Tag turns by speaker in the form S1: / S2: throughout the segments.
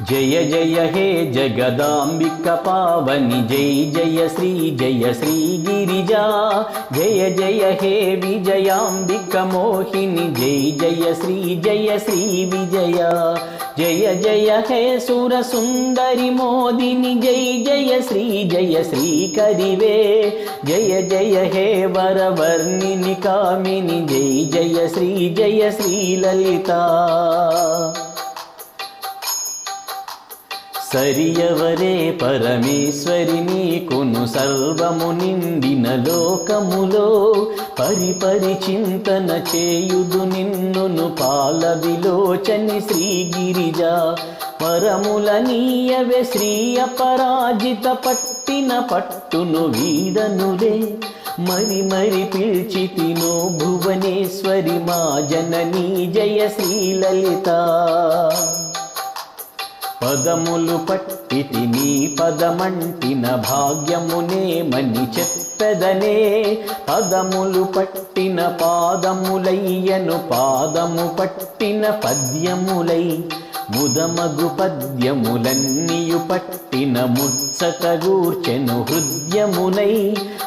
S1: జయ జయ హే జగదాంబిక పావని జై జయ శ్రీ గిరిజా జయ జయ హే విజయాంబిక మోహిని జయ శ్రీ విజయ జయ జయ హే సుర సుందరి మోదిని జయ శ్రీ కరివే జయ జయ హే వరవర్ణిని కామిని జయ శ్రీ లలిత సరియవరే పరమేశ్వరి నీకును సర్వము నిండిన లోకములో పరిపరి చింతన చేయుదు నిన్నును పాల విలోచని శ్రీగిరిజా పరముల నీయవే శ్రీ అపరాజిత పట్టిన పట్టును వీడనులే మరి పిల్చితినో భువనేశ్వరి మా జననీ జయ శ్రీలలిత పదములు పట్టితి నీ పదమంటిన భాగ్యమునే మని చెప్పెదనే పదములు పట్టిన పాదములయ్యను పాదము పట్టిన పద్యములై ముదమగు పద్యములన్నీయు పట్టిన ముచ్చటగూర్చెను హృదయమునై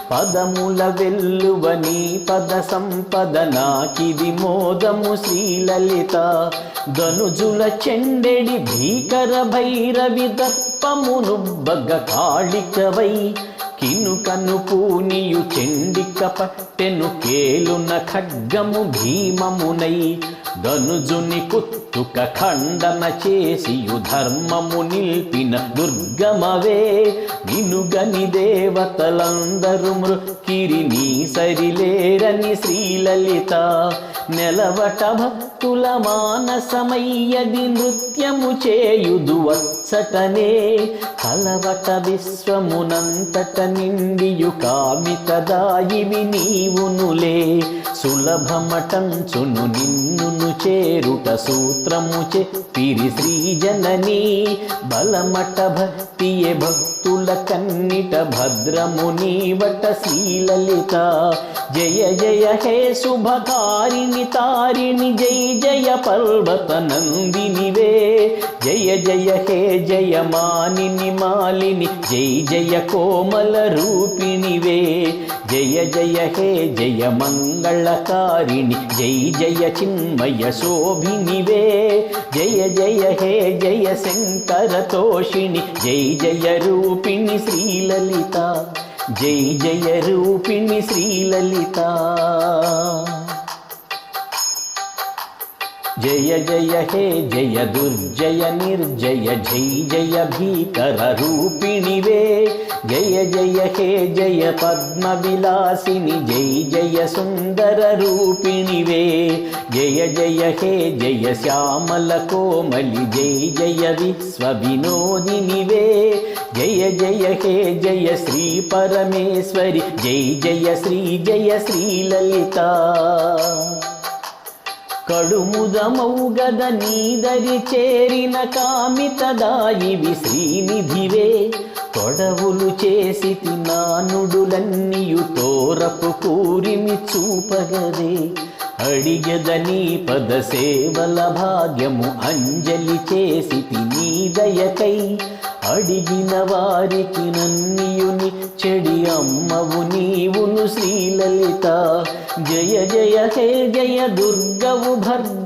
S1: పదముల వెల్లువ నీ పద సంపద నాకిది మోదము శ్రీలలిత ధనుజుల చెండెడి భీకర భైరవి దర్పమును బగ కాళికవై కినుకను పూనియు చెండిక పట్టెను కేలున ఖడ్గము భీమమునై ధనుజుని కుత్తుక ఖండన చేసియు ధర్మము నిల్పిన దుర్గమవే నినుగని దేవతలందరు మృక్కిరి నీ సరిలేరని శ్రీలలిత నెలవట భక్తుల మానసమయ్యది నృత్యము చేయుదు వత్సటనే కలవట విశ్వమునంతట నిండియు కామితదాయివి నీవునులే సులభమటంచును నిన్నును చేరుట సూత్రము చెప్పిరి శ్రీజననీ బలమట భక్తియే భక్తుల కన్నిట భద్రము నీవట శ్రీలలిత జయ జయ హే శుభకారిణి తారిణి జయ పర్వత నందినివే జయ జయ హే జయ మానిని మాలిని జయ కోమల రూపిణివే జయ జయ హే జయ మంగళకారిణి జయ చిన్మయ శోభినివే జయ జయ హే జయ శంకర తోషిణి జయ రూపిణి శ్రీలలిత జయ రూపిణి శ్రీలలిత జయ జయ హే జయ దుర్జయ నిర్జయ జయ భీకర రూపిణివే జయ జయ హే జయ పద్మ విలాసిని జయ సుందర రూపిణివే జయ జయ హే జయ శ్యామల కోమలి జయ విశ్వ వినోదినివే జయ జయ హే జయ శ్రీ పరమేశ్వరి జయ శ్రీలలిత కడుముదమౌగద నీదరి చేరిన కామితదాయివి శ్రీనిధివే తొడవులు చేసి నానుడులన్నీయు తోరపు కూరిమి చూపగదే అడిగదని పద సేవల భాగ్యము అంజలి చేసి నీ దయకై అడిగిన వారికి నన్నియుని చెడి అమ్మవు నీవును శ్రీలలిత జయ జయ హే జయ దుర్గవు భర్గ